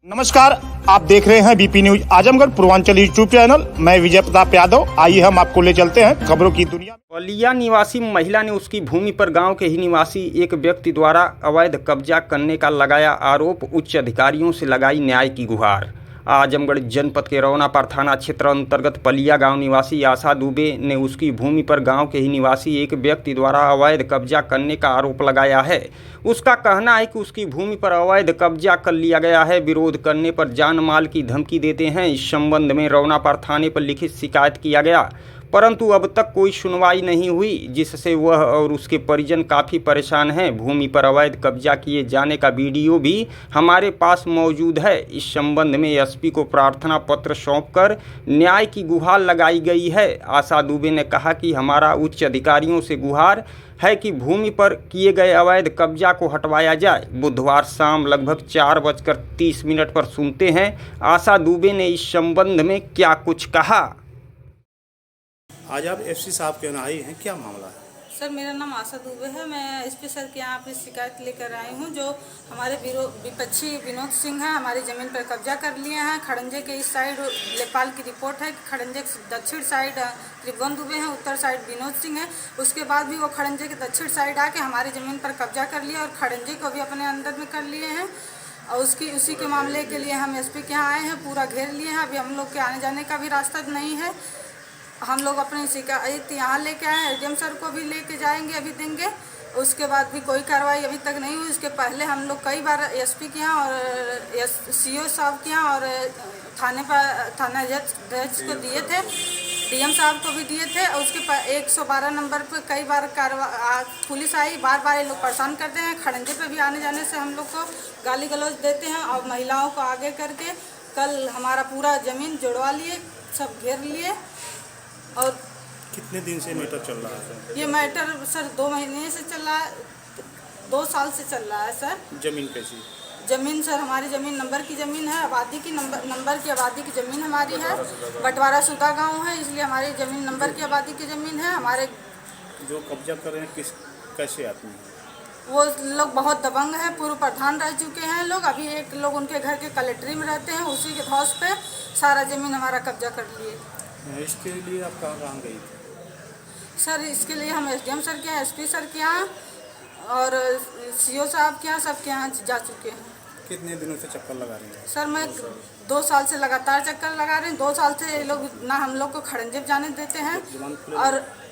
नमस्कार, आप देख रहे हैं BP news Azamgarh Purvanchal YouTube channel. मैं विजय प्रताप यादव। आइए हम आपको ले चलते हैं खबरों की दुनिया। बलिया निवासी महिला ने उसकी भूमि पर गांव के ही निवासी एक व्यक्ति द्वारा अवैध कब्जा करने का लगाया आरोप। उच्च अधिकारियों से लगाई न्याय की गुहार। आजमगढ़ जनपद के रौनापार थाना क्षेत्र अंतर्गत पलिया गांव निवासी आशा दुबे ने उसकी भूमि पर गांव के ही निवासी एक व्यक्ति द्वारा अवैध कब्जा करने का आरोप लगाया है। उसका कहना है कि उसकी भूमि पर अवैध कब्जा कर लिया गया है। विरोध करने पर जान माल की धमकी देते हैं। इस संबंध में रौनापार थाने पर लिखित शिकायत किया गया, परंतु अब तक कोई सुनवाई नहीं हुई, जिससे वह और उसके परिजन काफ़ी परेशान हैं। भूमि पर अवैध कब्जा किए जाने का वीडियो भी हमारे पास मौजूद है। इस संबंध में एसपी को प्रार्थना पत्र सौंपकर न्याय की गुहार लगाई गई है। आशा दुबे ने कहा कि हमारा उच्च अधिकारियों से गुहार है कि भूमि पर किए गए अवैध कब्जा को हटवाया जाए। बुधवार शाम लगभग 4:30 पर सुनते हैं आशा दुबे ने इस संबंध में क्या कुछ कहा। आज आप एसपी साहब के यहाँ आई हैं, क्या मामला है? सर, मेरा नाम आशा दुबे है। मैं एसपी सर के यहाँ पे शिकायत लेकर आई हूँ। जो हमारे विपक्षी विनोद सिंह हैं, हमारी ज़मीन पर कब्जा कर लिए हैं। खड़ंजे के इस साइड लेखपाल की रिपोर्ट है कि खड़ंजे के दक्षिण साइड त्रिभुवन दुबे हैं, उत्तर साइड विनोद सिंह है। उसके बाद भी वो खड़ंजे के दक्षिण साइड आके हमारी ज़मीन पर कब्जा कर लिया और खड़ंजे को भी अपने अंदर में कर लिए हैं। और उसी के मामले के लिए हम एसपी के यहाँ आए हैं, पूरा घेर लिए हैं। अभी हम लोग के आने जाने का भी रास्ता नहीं है। हम लोग अपनी शिकायत यहाँ लेके आए हैं, एडीएम सर को भी लेके जाएंगे, अभी देंगे। उसके बाद भी कोई कार्रवाई अभी तक नहीं हुई। उसके पहले हम लोग कई बार एसपी के यहाँ और सीओ साहब के यहाँ और थाना अध्यक्ष को दिए थे, डीएम साहब को भी दिए थे। और उसके 112 नंबर पर कई बार पुलिस आई, बार ये लोग परेशान करते हैं। खड़ंजे पे भी आने जाने से हम लोग को गाली गलौज देते हैं और महिलाओं को आगे करके कल हमारा पूरा ज़मीन जुड़वा लिए, सब घेर लिए। और कितने दिन से मैटर चल रहा है? ये मैटर सर 2 महीने से चल रहा है, 2 साल से चल रहा है सर। जमीन कैसी? ज़मीन सर हमारी ज़मीन नंबर की ज़मीन है, आबादी की नंबर की आबादी की ज़मीन हमारी है। बंटवारा सुता गांव है, इसलिए हमारी ज़मीन नंबर की आबादी की ज़मीन है। हमारे जो कब्जा कर रहे हैं कैसे आदमी हैं? वो लोग बहुत दबंग हैं, पूर्व प्रधान रह चुके हैं लोग। अभी एक लोग उनके घर के कलेक्ट्री में रहते हैं, उसी के धौस पे सारा ज़मीन हमारा कब्जा कर लिए। इसके लिए आप कहाँ गई थी? सर, इसके लिए हम एसडीएम सर के यहाँ, एसपी सर के यहाँ और सीओ साहब के यहाँ, सबके यहाँ जा चुके हैं। कितने दिनों से चक्कर लगा रही हैं? सर, मैं 2 साल से लगातार चक्कर लगा रहे हैं। 2 साल से ये लोग ना हम लोग को खड़ंजे जाने देते हैं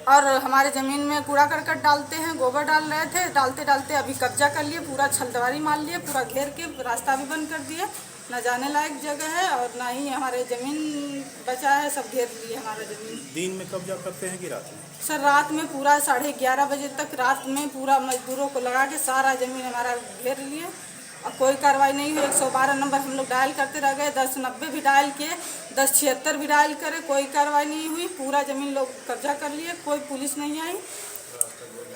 और हमारे ज़मीन में कूड़ा करकट डालते हैं, गोबर डाल रहे थे। डालते अभी कब्जा कर लिए, पूरा छलदवारी मार लिए, पूरा घेर के रास्ता भी बंद कर दिए। ना जाने लायक जगह है और ना ही हमारे ज़मीन बचा है, सब घेर लिए हमारा ज़मीन। दिन में कब्जा करते हैं कि रात में? सर, रात में पूरा 11:30 बजे तक रात में पूरा मजदूरों को लगा के सारा ज़मीन हमारा घेर लिए और कोई कार्रवाई नहीं हुई। 112 नंबर हम लोग डायल करते रह गए, 1090 भी डायल किए, 1076 भी डायल करे, कोई कार्रवाई नहीं हुई। पूरा ज़मीन लोग कब्जा कर लिए, कोई पुलिस नहीं आई।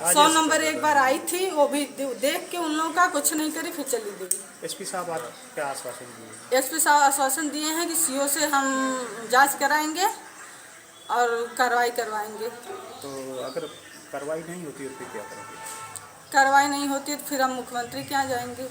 100 नंबर एक बार आई थी, वो भी देख के उन लोगों का कुछ नहीं करी, फिर चली गई। एसपी साहब आप क्या आश्वासन दिए? एसपी साहब आश्वासन दिए हैं कि सीओ से हम जांच कराएंगे और कार्रवाई करवाएंगे। तो अगर कार्रवाई नहीं होती है तो फिर क्या करेंगे? कार्रवाई नहीं होती तो फिर हम मुख्यमंत्री के यहाँ जाएंगे।